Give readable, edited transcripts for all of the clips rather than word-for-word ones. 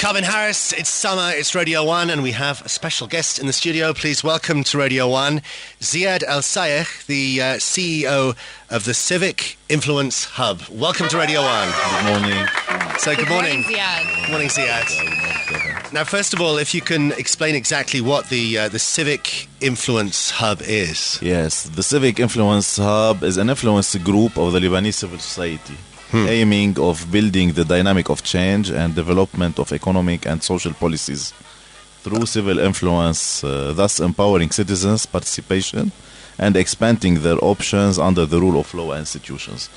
Calvin Harris, it's summer, it's Radio One, and we have a special guest in the studio. Please welcome to Radio One, Sayegh Sayegh, the CEO of the Civic Influence Hub. Welcome to Radio One. Good morning. So good morning. Sayegh. Good morning, Sayegh. Now, first of all, if you can explain exactly what the Civic Influence Hub is. Yes, the Civic Influence Hub is an influence group of the Lebanese civil society. Aiming of building the dynamic of change and development of economic and social policies through civil influence, thus empowering citizens' participation and expanding their options under the rule of law and institutions.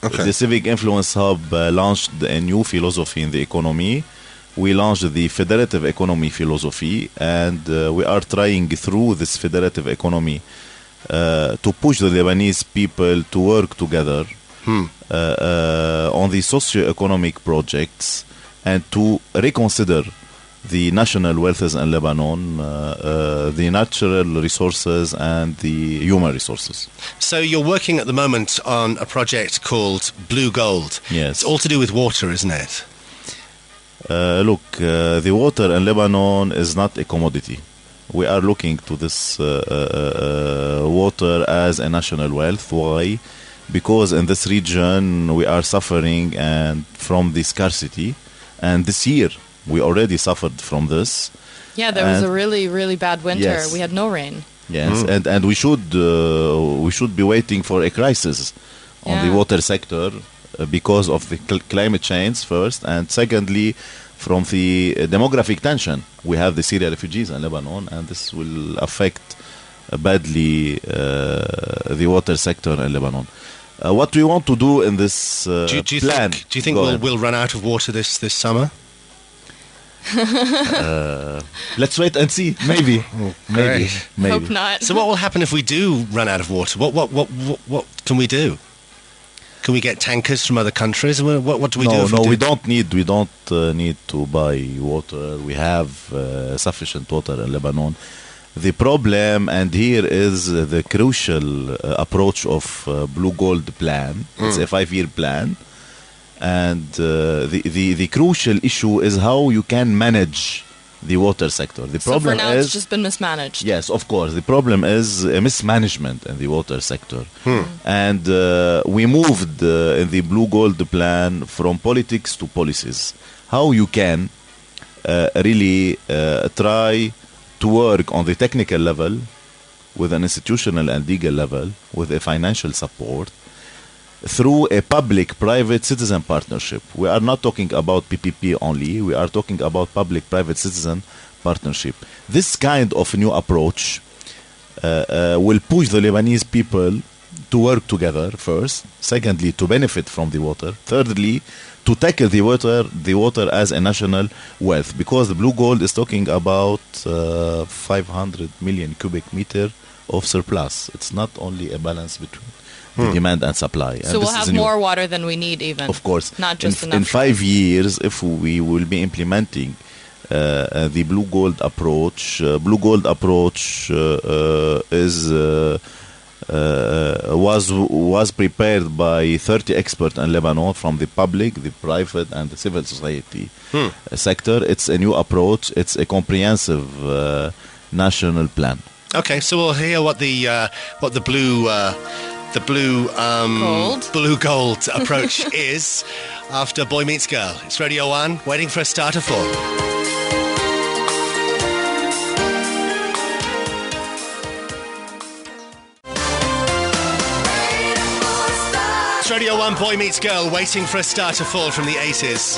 Okay. The Civic Influence Hub launched a new philosophy in the economy. We launched the federative economy philosophy, and we are trying through this federative economy to push the Lebanese people to work together on the socio-economic projects and to reconsider the national wealths in Lebanon, the natural resources and the human resources. So you're working at the moment on a project called Blue Gold. Yes. It's all to do with water, isn't it? The water in Lebanon is not a commodity. We are looking to this water as a national wealth. Why? Because in this region we are suffering and from the scarcity, and this year we already suffered from this. Yeah, there was a really, really bad winter. Yes. We had no rain. Yes, and we should be waiting for a crisis on the water sector because of the climate change first, and secondly from the demographic tension. We have the Syrian refugees in Lebanon, and this will affect badly the water sector in Lebanon. What we want to do in this do you plan? Do you think we'll run out of water this summer? Let's wait and see. Maybe. Maybe. Hope not. So what will happen if we do run out of water? What can we do? Can we get tankers from other countries? What do we do? No, we don't need to buy water. We have sufficient water in Lebanon. The problem, and here is the crucial approach of Blue Gold plan. It's a 5-year plan, and the crucial issue is how you can manage the water sector. The problem for now it's just been mismanaged. Yes, of course. The problem is mismanagement in the water sector. And we moved in the Blue Gold plan from politics to policies. How you can really try to work on the technical level, with an institutional and legal level, with a financial support, through a public-private citizen partnership. We are not talking about PPP only. We are talking about public-private citizen partnership. This kind of new approach will push the Lebanese people to work together first. Secondly, to benefit from the water. Thirdly, to tackle the water as a national wealth, because the Blue Gold is talking about 500 million cubic meter of surplus. It's not only a balance between the demand and supply. So we'll have more water than we need, even. Of course. Not just enough. In 5 years, if we will be implementing the Blue Gold approach, was prepared by 30 experts in Lebanon from the public, the private, and the civil society sector. It's a new approach. It's a comprehensive national plan. Okay, so we'll hear what the Blue Gold approach is after Boy Meets Girl. It's Radio One, waiting for a starter for. Radio One, Boy Meets Girl, waiting for a star to fall from the 80s.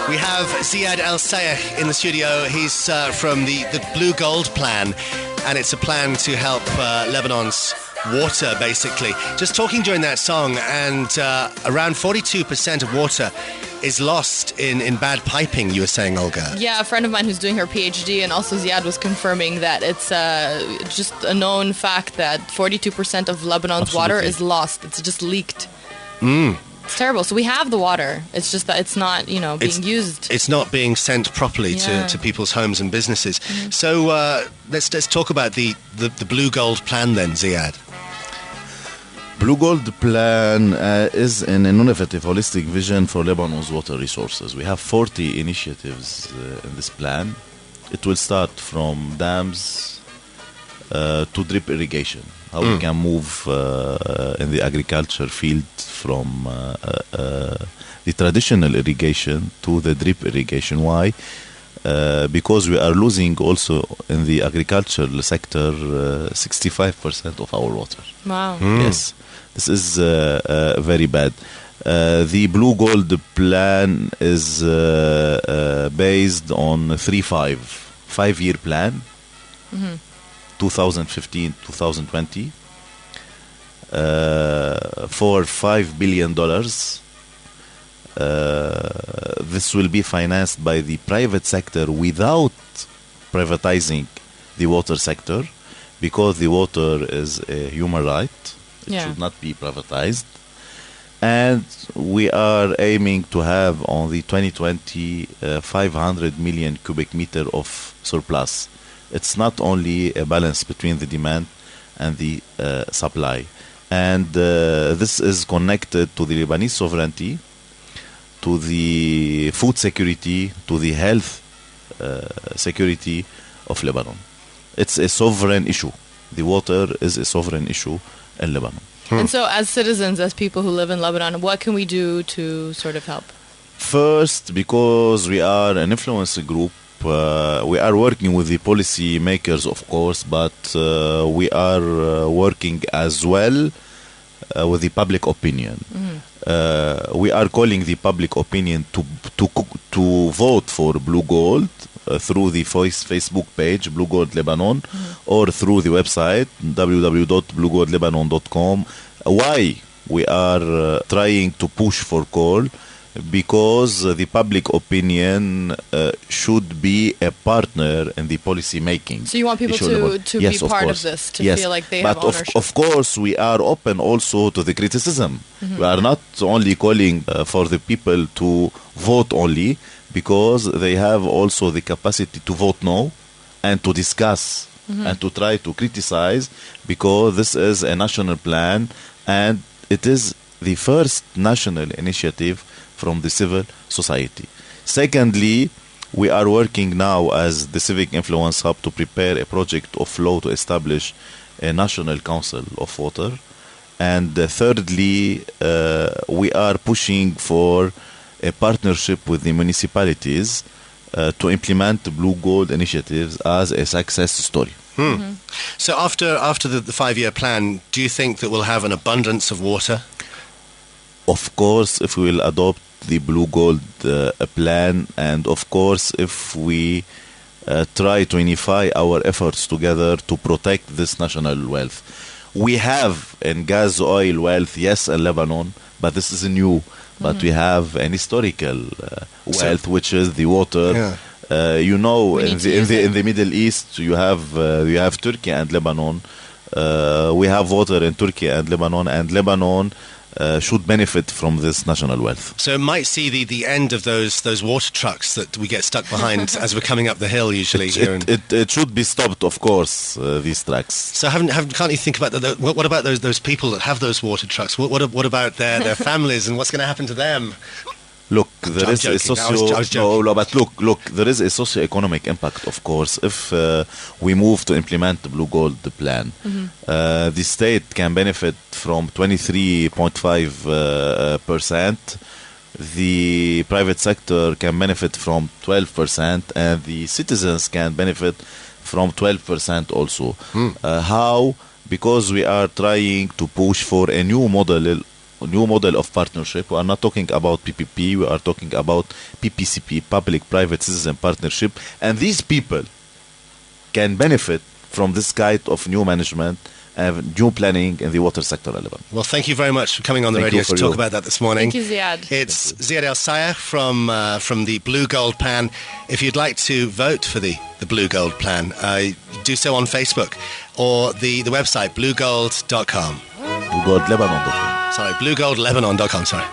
We have Sayegh Sayegh in the studio. He's from the Blue Gold plan, and it's a plan to help Lebanon's water, basically. Just talking during that song, and around 42% of water is lost in bad piping, you were saying, Olga. Yeah, a friend of mine who's doing her PhD, and also Ziad was confirming that it's just a known fact that 42% of Lebanon's water is lost. It's just leaked. It's terrible. So we have the water. It's just that it's not, being used. It's not being sent properly to people's homes and businesses. So let's talk about the Blue Gold plan then, Ziad. Blue Gold Plan is an innovative, holistic vision for Lebanon's water resources. We have 40 initiatives in this plan. It will start from dams to drip irrigation. How we can move in the agriculture field from the traditional irrigation to the drip irrigation. Why? Because we are losing also in the agricultural sector 65% of our water. Wow. Yes, this is very bad. The Blue Gold Plan is based on 5-year plan, 2015-2020, for $5 billion. This will be financed by the private sector without privatizing the water sector, because the water is a human right. It should not be privatized. And we are aiming to have on the 2020 500 million cubic meter of surplus. It's not only a balance between the demand and the supply. And this is connected to the Lebanese sovereignty, to the food security, to the health security of Lebanon. It's a sovereign issue. The water is a sovereign issue in Lebanon. And so as citizens, as people who live in Lebanon, what can we do to sort of help? First, because we are an influence group, we are working with the policy makers, of course, but we are working as well with the public opinion. We are calling the public opinion to vote for Blue Gold through the Facebook page, Blue Gold Lebanon, or through the website, www.bluegoldlebanon.com. Why we are trying to push for call? Because the public opinion should be a partner in the policy making. So you want people to yes, be part of this, to feel like they have ownership. But of course, we are open also to the criticism. We are not only calling for the people to vote only, because they have also the capacity to vote no and to discuss and to try to criticize, because this is a national plan and it is the first national initiative from the civil society. Secondly, we are working now as the Civic Influence Hub to prepare a project of law to establish a National Council of Water. And thirdly, we are pushing for a partnership with the municipalities to implement the Blue Gold initiatives as a success story. So after the 5-year plan, do you think that we'll have an abundance of water? Of course, if we will adopt the Blue Gold plan, and of course if we try to unify our efforts together to protect this national wealth. We have in gas oil wealth, yes, in Lebanon, but this is new. But we have an historical wealth, which is the water. In the Middle East, you have Turkey and Lebanon. We have water in Turkey and Lebanon should benefit from this national wealth. So it might see the end of those water trucks that we get stuck behind as we're coming up the hill usually. It should be stopped, of course, these trucks. So can't you think about what about those people that have those water trucks? What about their families, and what's going to happen to them? Look, there is a socio-economic impact, of course, if we move to implement the Blue Gold plan. The state can benefit from 23.5%. The private sector can benefit from 12%, and the citizens can benefit from 12% also. How? Because we are trying to push for a new model of partnership. We are not talking about PPP, we are talking about PPCP, public-private citizen partnership, and these people can benefit from this kind of new management and new planning in the water sector in Lebanon. Well, thank you very much for coming on the radio to talk about that this morning. Thank you, Ziad. It's Ziad El-Sayegh from the Blue Gold Plan. If you'd like to vote for the Blue Gold Plan, do so on Facebook or the website bluegold.com. BlueGoldLebanon.com. Sorry, bluegoldlebanon.com, sorry.